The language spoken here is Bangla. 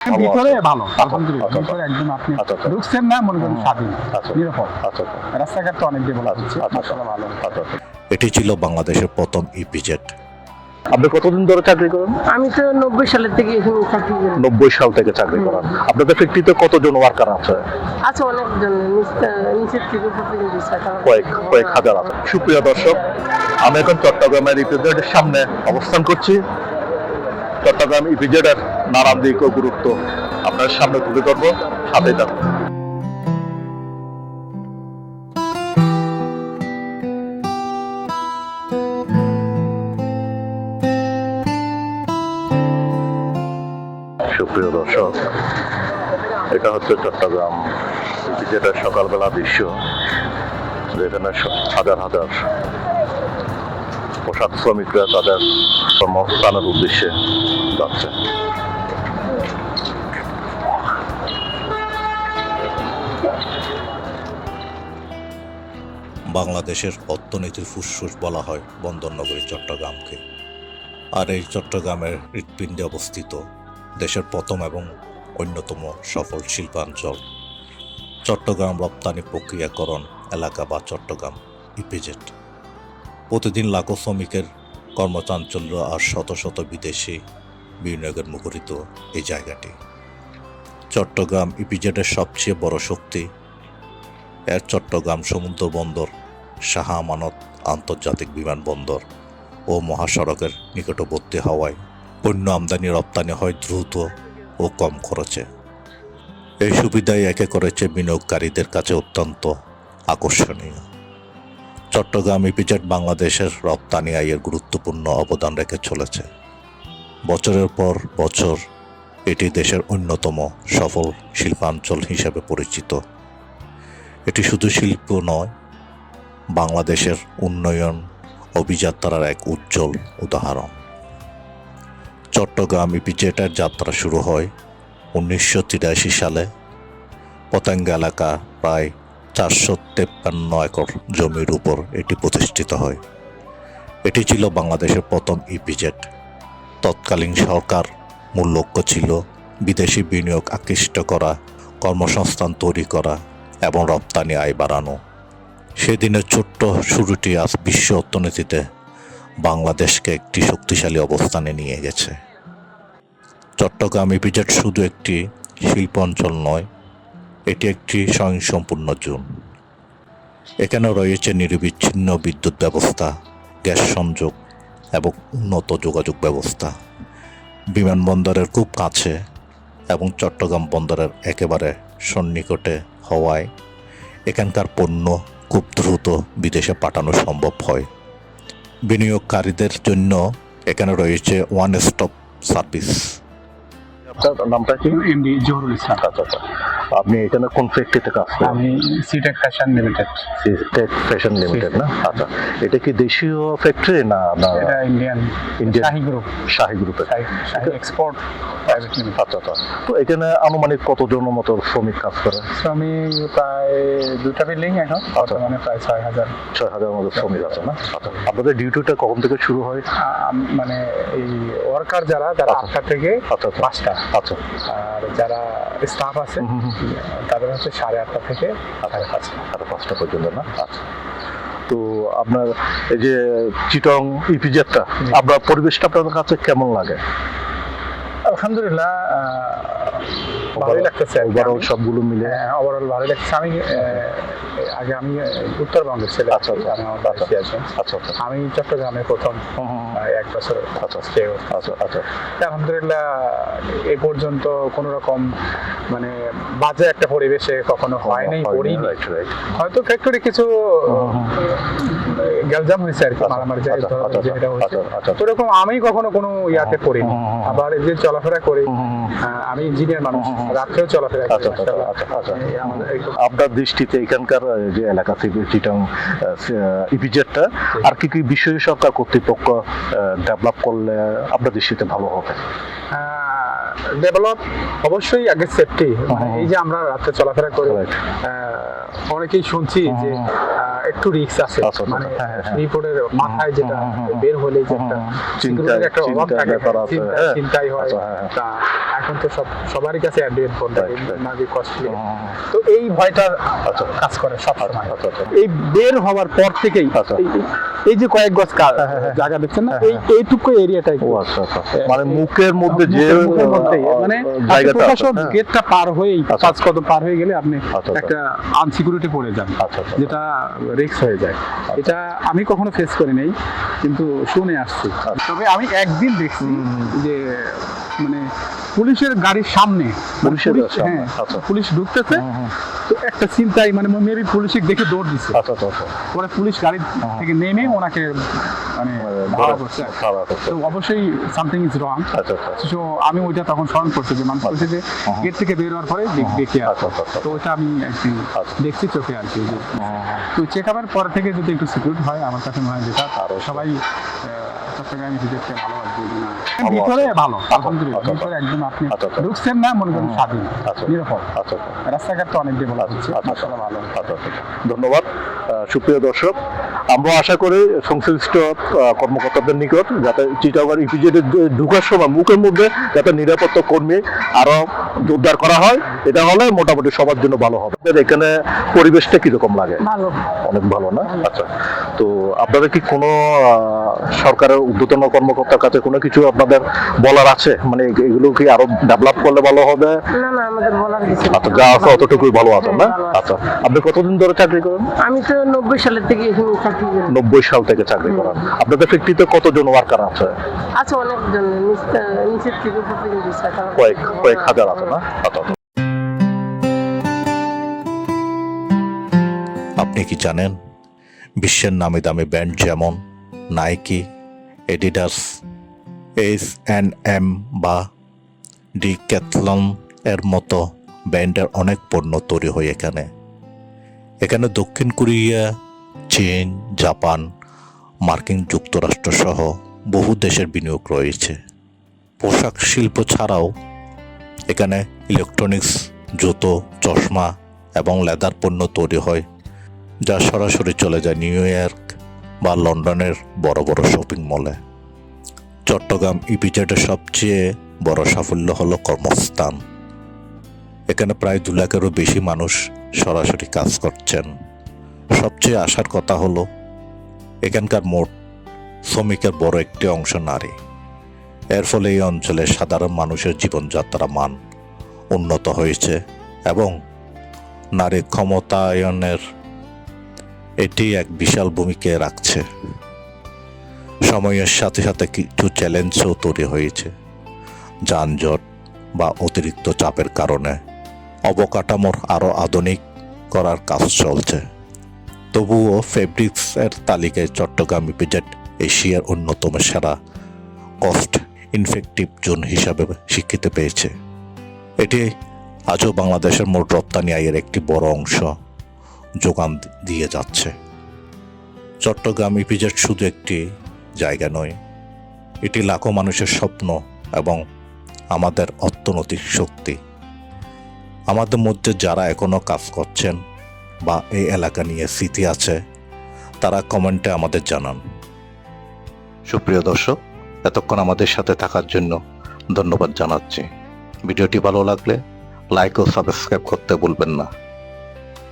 ভিতরে ভালো, আলহামদুলিল্লাহ। ভিতরে একদম আপনি ঢুকছেন না, মনে করেন স্বাধীন, নিরাপদ। রাস্তাঘাট তো অনেক ডেভেলপ হচ্ছে, মাশাআল্লাহ ভালো। এটি ছিল বাংলাদেশের প্রথম ইপিজেড। আপনি কতদিন ধরে চাকরি করেন? আমি তো 90 সালের থেকে এখানে চাকরি করি। 90 সাল থেকে চাকরি করেন। আপনাদের ফ্যাক্টরিতে কতজন ওয়ার্কার আছে? আছে অনেকজন, নিচের থেকে উপর পর্যন্ত কয়েক হাজার আছে। সুপ্রিয় দর্শক, আমি এখন চট্টগ্রামের ইপিজেডের সামনে অবস্থান করছি। চট্টগ্রাম ইপিজেডের নানান দিক ও গুরুত্ব আপনার সামনে তুলে ধরবো, সাথে থাকুন। সুপ্রিয় দর্শক, এটা হচ্ছে চট্টগ্রাম ইপিজেডের সকালবেলা দৃশ্য, যেখানে হাজার হাজার পোশাক শ্রমিকরা তাদের কর্মস্থানের উদ্দেশ্যে যাচ্ছে। বাংলাদেশের অর্থনীতির ফুসফুস বলা হয় বন্দরনগরী চট্টগ্রামকে। আর এই চট্টগ্রামের হৃৎপিণ্ডে অবস্থিত দেশের প্রথম এবং অন্যতম সফল শিল্পাঞ্চল চট্টগ্রাম রপ্তানি প্রক্রিয়াকরণ এলাকা বা চট্টগ্রাম ইপিজেড। প্রতিদিন লাখো শ্রমিকের কর্মচাঞ্চল্য আর শত শত বিদেশি বিনিয়োগের মুখরিত এই জায়গাটি। চট্টগ্রাম ইপিজেডের সবচেয়ে বড় শক্তি এর চট্টগ্রাম সমুদ্র বন্দর, শাহ আমানত আন্তর্জাতিক বিমানবন্দর ও মহাসড়কের নিকটবর্তী হওয়ায় পণ্য আমদানি রপ্তানি হয় দ্রুত ও কম খরচে। এই সুবিধাই একে করেছে বিনিয়োগকারীদের কাছে অত্যন্ত আকর্ষণীয়। চট্টগ্রাম ইপিজেড বাংলাদেশের রপ্তানি আয়ের গুরুত্বপূর্ণ অবদান রেখে চলেছে। বছরের পর বছর এটি দেশের অন্যতম সফল শিল্পাঞ্চল হিসেবে পরিচিত। এটি শুধু শিল্প নয়, বাংলাদেশের উন্নয়ন অভিযাত্রার এক উজ্জ্বল উদাহরণ। চট্টগ্রাম ইপিজেডের যাত্রা শুরু হয় 1983 সালে। পতেঙ্গা এলাকা প্রায় 453 একর জমির উপর এটি প্রতিষ্ঠিত হয়। এটি ছিল বাংলাদেশের প্রথম ইপিজেড। তৎকালীন সরকার মূল লক্ষ্য ছিল বিদেশি বিনিয়োগ আকৃষ্ট করা, কর্মসংস্থান তৈরি করা এবং রপ্তানি আয় বাড়ানো। সেদিনের ছোট্ট শুরুটি আজ বিশ্ব অর্থনীতিতে বাংলাদেশকে একটি শক্তিশালী অবস্থানে নিয়ে গেছে। চট্টগ্রাম ইপিজেড শুধু একটি শিল্প অঞ্চল নয়, এটি একটি স্বয়ংসম্পূর্ণ জোন। এখানে রয়েছে নিরবিচ্ছিন্ন বিদ্যুৎ ব্যবস্থা, গ্যাস সংযোগ এবং উন্নত যোগাযোগ ব্যবস্থা। বিমানবন্দরের খুব কাছে এবং চট্টগ্রাম বন্দরের একেবারে সন্নিকটে হওয়ায় এখানকার পণ্য খুব দ্রুত বিদেশে পাঠানো সম্ভব হয়। বিনিয়োগকারীদের জন্য এখানে রয়েছে ওয়ান স্টপ সার্ভিস। আপনার নামটা কি? এমডি জহুরুল ইসলাম। আচ্ছা, আপনি এখানে কোন ফ্যাক্টরিতে কাজ করেন? আমি সিটেক ফ্যাশন লিমিটেড। সিটেক ফ্যাশন লিমিটেড না? আচ্ছা, এটা কি দেশীয় ফ্যাক্টরি না? এটা ইন্ডিয়ান শাহী গ্রুপ। শাহী গ্রুপের শাহী এক্সপোর্ট প্রাইভেট লিমিটেড। আচ্ছা। তো এখানে আনুমানিক কতজনের মতো শ্রমিক কাজ করে? শ্রমিক প্রায় 2টা বিল্ডিং এখন, বর্তমানে প্রায় 6,000 মতো শ্রমিক আছে না? আচ্ছা, আপনাদের ডিউটিটা কখন থেকে শুরু হয়? মানে এই ওয়ার্কার যারা 8টা থেকে 5টা। আচ্ছা, আর যারা স্টাফ আছে তাদের হচ্ছে 8:30 থেকে 5:30 পর্যন্ত না? আচ্ছা। তো আপনার এই যে চিটং ইপিজেডটা, আপনার পরিবেশটা আপনাদের কাছে কেমন লাগে? আলহামদুলিল্লাহ ভালোই লাগতেছে। ওভারঅল সবগুলো মিলে ওভারঅল ভালোই লাগছে। আগে আমি উত্তরবঙ্গের ছেলে। আচ্ছা। আমি চট্টগ্রামে প্রথম 1 বছর। আচ্ছা। আলহামদুলিল্লাহ এই পর্যন্ত কোন রকম মানে বাজে একটা পরিবেশে কখনো হয়নি, পড়িনি। হয়তো ফ্যাক্টরি কিছু গ্যালজাম হয়েছে আর কি, মারামারি যেটা হয়েছে, ওরকম আমি কখনো কোনো ইয়াতে পড়িনি। আবার এই যে চলাফেরা করি, আমি ইঞ্জিনিয়ার মানুষ, রাত্রেও চলাফেরা করি। আপনার দৃষ্টিতে এখানকার যে এলাকা থেকে চিটং ইপিজেডটা আর কি কি বিষয় সরকার কর্তৃপক্ষ ডেভেলপ করলে আপনার দৃষ্টিতে ভালো হবে? ডেভেলপ অবশ্যই আগে সেফটি। এই যে আমরা রাতে চলাফেরা করি, অনেকেই শুনছি যে একটু রিস্ক আছে, আচ্ছা, মানে হ্যাঁ, হ্যাঁ। রিপোর্টের মাথায় যেটা বের হলে যে একটা security-র একটা অভাব চিন্তার থাকে, ব্যাপার আছে, হ্যাঁ। চিন্তাই হয়। আচ্ছা, হ্যাঁ, হ্যাঁ। তা এখন তো সবারই কাছে অ্যান্ড্রয়েড ফোন থাকে, Right, right. নাকি কস্টলি, তো এই ভয়টা আচ্ছা। কাজ করে সব সময়। আচ্ছা, আচ্ছা। এই বের হওয়ার পর থেকেই আচ্ছা। এই যে কয়েক গজ জায়গা দেখছেন না, এইটুকু এরিয়াটাই ও আচ্ছা আচ্ছা, মানে মুখের মধ্যে যে মুখের মধ্যেই, মানে জায়গাটা আছে, প্রকাশক হ্যাঁ। গেটটা পার হয়েই আচ্ছা। 5 কদম পার হয়ে গেলে আপনি আচ্ছা। একটা আনসিকিউরিটি পড়ে যান, আচ্ছা, আচ্ছা। যেটা রিস্ক হয়ে যায়। এটা আমি কখনো ফেস করি নাই, কিন্তু শুনে আসছি। তবে আমি একদিন দেখছি যে মানে পুলিশের গাড়ির সামনে, পুলিশের সামনে, হ্যাঁ, আচ্ছা। পুলিশ ঢুকতেছে, তো একটা চিন্তাই মানে মেবি পুলিশ দেখে দৌড় দিচ্ছে, আচ্ছা আচ্ছা আচ্ছা, পরে পুলিশ গাড়ি থেকে নেমে ওনাকে মানে ধাওয়া করছে। খাওয়া করছে। তো অবশ্যই সামথিং ইজ রং। আচ্ছা আচ্ছা তো আমি ওইটা তখন স্মরণ করছি যে মানুষ বলছে যে গেট থেকে বের হওয়ার পরে দেখে আচ্ছা, আচ্ছা, আচ্ছা। তো ওইটা আমি একদিন আচ্ছা। দেখছি চোখে আর কি। তো চেক আপের পর থেকে যদি একটু সিকিউরিটি হয়, আমার কাছে মনে হয় যেটা আরো সবাই চট্টগ্রামে ভিজিটকে ভালো আসবে না। ভালো ভিতরে আছে। ভালো, আলহামদুলিল্লাহ, আচ্ছা, ভিতরে একদম আপনি আচ্ছা, আচ্ছা। ঢুকছেন না মনে করেন স্বাধীন, আচ্ছা। নিরাপদ। আচ্ছা আচ্ছা রাস্তাঘাট তো অনেক ডেভেলপ হচ্ছে, আচ্ছা, মাশাআল্লাহ ভালো। আচ্ছা, আচ্ছা। ধন্যবাদ সুপ্রিয় দর্শক, আমরা আশা করি সংশ্লিষ্ট কর্মকর্তাদের নিকট যাতে চিটাগং ইপিজেডে ঢুকার সময় মুখের মধ্যে যাতে নিরাপত্তা কর্মী আরো জোরদার করা হয়, এটা হলে মোটামুটি সবার জন্য ভালো হবে। এখানে পরিবেশটা কিরকম লাগে? ভালো। অনেক ভালো না? আচ্ছা, তো আপনাদের কি কোনো সরকারের ঊর্ধ্বতন কর্মকর্তার কাছে কোনো কিছু আপনাদের বলার আছে, মানে এগুলো কি আরো ডেভেলপ করলে ভালো হবে? না না, আমাদের বলার কিছু নেই। আচ্ছা, যা আছে অতটুকুই ভালো আছেন না? হ্যাঁ, ভালো আছি। আচ্ছা, আপনি কতদিন ধরে চাকরি করেন? আমি তো 90 সালের থেকে এখানে চাকরি করি। 90 সাল থেকে চাকরি করেন। আপনাদের ফ্যাক্টরিতে কতজন ওয়ার্কার আছে? আছে অনেকজন, নিচের থেকে উপর পর্যন্ত আছে। কয়েক হাজার আছে না? আচ্ছা। আপনি কি জানেন বিশ্বের নামি দামি ব্র্যান্ড যেমন নাইকি, এডিডাস, H&M বা ডিক্যাথলন এর মতো ব্র্যান্ডের অনেক পণ্য তৈরি হয় এখানে দক্ষিণ কোরিয়া, চীন, জাপান, মার্কিন যুক্তরাষ্ট্র সহ বহু দেশের বিনিয়োগ রয়েছে। পোশাক শিল্প ছাড়াও এখানে ইলেকট্রনিক্স, জুতো, চশমা এবং লেদার পণ্য তৈরি হয়, যা সরাসরি চলে যায় নিউ ইয়র্ক বা লন্ডনের বড় বড় শপিং মলে। চট্টগ্রাম ইপিজেডের সবচেয়ে বড় সাফল্য হলো কর্মস্থান। এখানে প্রায় 2 লাখেরও বেশি মানুষ সরাসরি কাজ করছেন। সবচেয়ে আসার কথা হলো এখানকার মোট শ্রমিকের বড় একটি অংশ নারী। এর ফলে এই অঞ্চলে সাধারণ মানুষের জীবনযাত্রার মান উন্নত হয়েছে এবং নারী ক্ষমতায়নের এটি এক বিশাল ভূমিকা রাখছে। সময়ের সাথে সাথে কিছু চ্যালেঞ্জও তৈরি হয়েছে। যানজট বা অতিরিক্ত চাপের কারণে অবকাঠামোর আরও আধুনিক করার কাজ চলছে। তবুও ফেব্রিক্স এর তালিকায় চট্টগ্রাম ইপিজেড এশিয়ার অন্যতম সেরা কস্ট ইনফেক্টিভ জোন হিসাবে স্বীকৃতি পেয়েছে। এটি আজও বাংলাদেশের মোট রপ্তানি আয়ের একটি বড় অংশ যোগান দিয়ে যাচ্ছে। চট্টগ্রাম ইপিজেড শুধু একটি জায়গা নয়, এটি লাখো মানুষের স্বপ্ন এবং আমাদের অর্থনৈতিক শক্তি। আমাদের মধ্যে যারা এখনো কাজ করছেন বা এই এলাকা নিয়ে স্মৃতি আছে, তারা কমেন্টে আমাদের জানান। সুপ্রিয় দর্শক, এতক্ষণ আমাদের সাথে থাকার জন্য ধন্যবাদ জানাচ্ছি। ভিডিওটি ভালো লাগলে লাইক ও সাবস্ক্রাইব করতে ভুলবেন না।